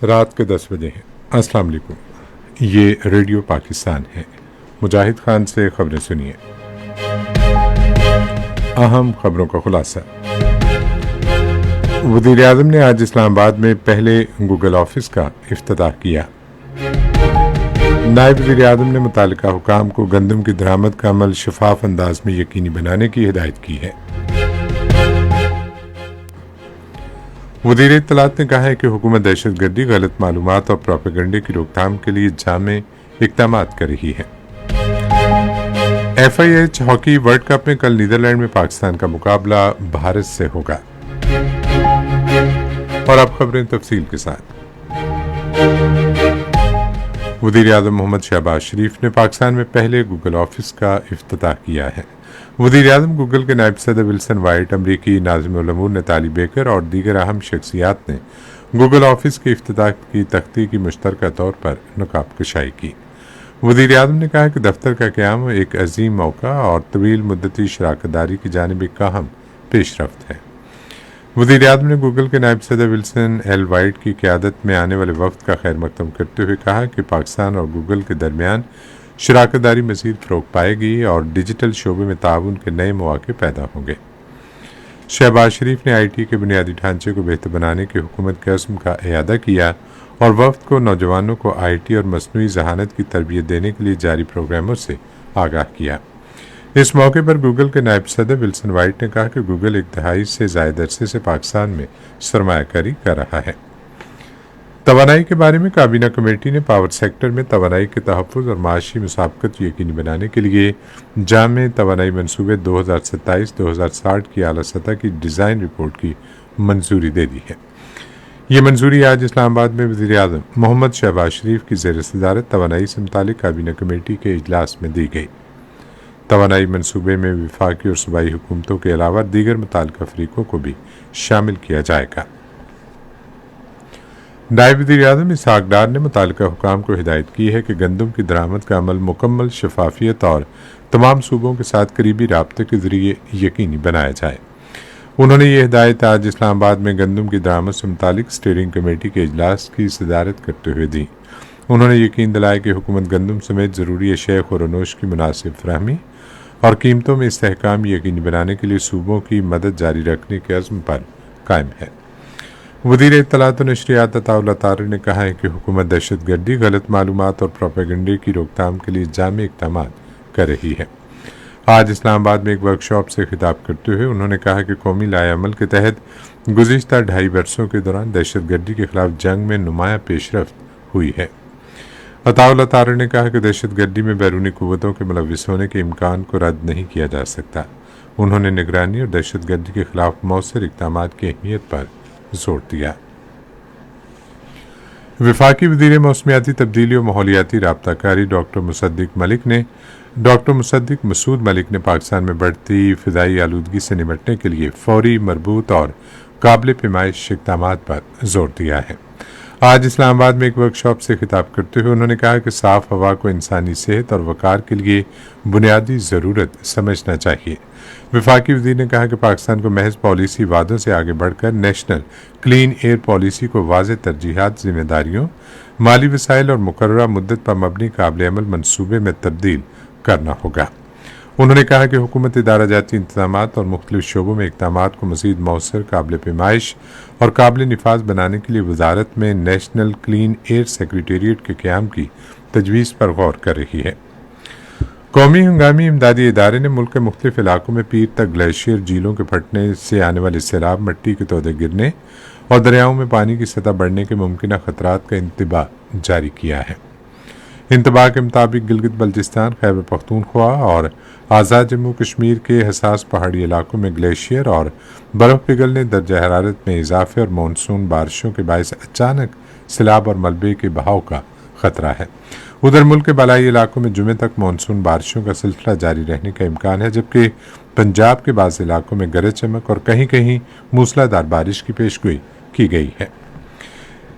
رات کے 10 بجے ہیں۔ السلام علیکم، یہ ریڈیو پاکستان ہے۔ مجاہد خان سے خبریں سنیے۔ اہم خبروں کا خلاصہ۔ وزیر اعظم نے آج اسلام آباد میں پہلے گوگل آفس کا افتتاح کیا۔ نائب وزیر اعظم نے متعلقہ حکام کو گندم کی درآمد کا عمل شفاف انداز میں یقینی بنانے کی ہدایت کی ہے۔ وزیر اطلاعات نے کہا ہے کہ حکومت دہشت گردی، غلط معلومات اور پروپیگنڈے کی روک تھام کے لیے جامع اقدامات کر رہی ہے۔ FIH ہاکی ورلڈ کپ میں کل نیدرلینڈ میں پاکستان کا مقابلہ بھارت سے ہوگا۔ اور اب خبریں تفصیل کے ساتھ۔ وزیر اعظم محمد شہباز شریف نے پاکستان میں پہلے گوگل آفس کا افتتاح کیا ہے۔ وزیر اعظم گوگل کے نائب صدر ولسن وائٹ، امریکی ناظم الامور نتالی بیکر اور دیگر اہم شخصیات نے گوگل آفس کے افتتاح کی تختی کی مشترکہ طور پر نقاب کشائی کی۔ وزیر اعظم نے کہا کہ دفتر کا قیام ایک عظیم موقع اور طویل مدتی شراکت داری کی جانب ایک اہم پیش رفت ہے۔ وزیر اعظم نے گوگل کے نائب صدر ولسن ایل وائٹ کی قیادت میں آنے والے وفد کا خیر مقدم کرتے ہوئے کہا کہ پاکستان اور گوگل کے درمیان شراکت داری مزید فروغ پائے گی اور ڈیجیٹل شعبے میں تعاون کے نئے مواقع پیدا ہوں گے۔ شہباز شریف نے IT کے بنیادی ڈھانچے کو بہتر بنانے کی حکومت کے عزم کا اعادہ کیا اور وفد کو نوجوانوں کو IT اور مصنوعی ذہانت کی تربیت دینے کے لیے جاری پروگراموں سے آگاہ کیا۔ اس موقع پر گوگل کے نائب صدر ولسن وائٹ نے کہا کہ گوگل ایک دہائی سے زائد عرصے سے پاکستان میں سرمایہ کاری کر رہا ہے۔ توانائی کے بارے میں کابینہ کمیٹی نے پاور سیکٹر میں توانائی کے تحفظ اور معاشی مسابقت یقینی بنانے کے لیے جامع توانائی منصوبے 2027-2060 کی اعلیٰ سطح کی ڈیزائن رپورٹ کی منظوری دے دی ہے۔ یہ منظوری آج اسلام آباد میں وزیر اعظم محمد شہباز شریف کی زیر صدارت توانائی سے متعلق کابینہ کمیٹی کے اجلاس میں دی گئی۔ توانائی منصوبے میں وفاقی اور صوبائی حکومتوں کے علاوہ دیگر متعلقہ فریقوں کو بھی شامل کیا جائے گا۔ نائب وزیر اعظم اسحاق ڈار نے متعلقہ حکام کو ہدایت کی ہے کہ گندم کی درآمد کا عمل مکمل شفافیت اور تمام صوبوں کے ساتھ قریبی رابطے کے ذریعے یقینی بنایا جائے۔ انہوں نے یہ ہدایت آج اسلام آباد میں گندم کی درآمد سے متعلق اسٹیئرنگ کمیٹی کے اجلاس کی صدارت کرتے ہوئے دی۔ انہوں نے یقین دلایا کہ حکومت گندم سمیت ضروری اشیاء خورونوش کی مناسب فراہمی اور قیمتوں میں استحکام یقینی بنانے کے لیے صوبوں کی مدد جاری رکھنے کے عزم پر قائم ہے۔ وزیر اطلاعات و نشریات عطا اللہ طارق نے کہا ہے کہ حکومت دہشت گردی، غلط معلومات اور پروپیگنڈے کی روک تھام کے لیے جامع اقدامات کر رہی ہے۔ آج اسلام آباد میں ایک ورکشاپ سے خطاب کرتے ہوئے انہوں نے کہا کہ قومی لائحہ عمل کے تحت گزشتہ 2.5 برسوں کے دوران دہشت گردی کے خلاف جنگ میں نمایاں پیش رفت ہوئی ہے۔ عطا اللہ طارق نے کہا کہ دہشت گردی میں بیرونی قوتوں کے ملوث ہونے کے امکان کو رد نہیں کیا جا سکتا۔ انہوں نے نگرانی اور دہشت گردی کے خلاف مؤثر اقدامات کی اہمیت پر زور دیا۔ وفاقی وزیر موسمیاتی تبدیلی اور ماحولیاتی رابطہ کاری ڈاکٹر مصدق مسعود ملک نے پاکستان میں بڑھتی فضائی آلودگی سے نمٹنے کے لیے فوری، مربوط اور قابل پیمائش اقدامات پر زور دیا ہے۔ آج اسلام آباد میں ایک ورکشاپ سے خطاب کرتے ہوئے انہوں نے کہا کہ صاف ہوا کو انسانی صحت اور وقار کے لیے بنیادی ضرورت سمجھنا چاہیے۔ وفاقی وزیر نے کہا کہ پاکستان کو محض پالیسی وعدوں سے آگے بڑھ کر نیشنل کلین ایئر پالیسی کو واضح ترجیحات، ذمہ داریوں، مالی وسائل اور مقررہ مدت پر مبنی قابل عمل منصوبے میں تبدیل کرنا ہوگا۔ انہوں نے کہا کہ حکومت ادارہ جاتی انتظامات اور مختلف شعبوں میں اقدامات کو مزید مؤثر، قابل پیمائش اور قابل نفاذ بنانے کے لیے وزارت میں نیشنل کلین ایئر سیکریٹریٹ کے قیام کی تجویز پر غور کر رہی ہے۔ قومی ہنگامی امدادی ادارے نے ملک کے مختلف علاقوں میں پیر تک گلیشیئر، جھیلوں کے پھٹنے سے آنے والے سیلاب، مٹی کے تودے گرنے اور دریاؤں میں پانی کی سطح بڑھنے کے ممکنہ خطرات کا انتباہ جاری کیا ہے۔ انتباہ کے مطابق گلگت بلتستان، خیبر پختونخوا اور آزاد جموں کشمیر کے حساس پہاڑی علاقوں میں گلیشیئر اور برف پگھلنے، درجہ حرارت میں اضافے اور مانسون بارشوں کے باعث اچانک سیلاب اور ملبے کے بہاؤ کا خطرہ ہے۔ ادھر ملک کے بالائی علاقوں میں جمعے تک مانسون بارشوں کا سلسلہ جاری رہنے کا امکان ہے، جبکہ پنجاب کے بعض علاقوں میں گرج چمک اور کہیں کہیں موسلادھار بارش کی پیشگوئی کی گئی ہے۔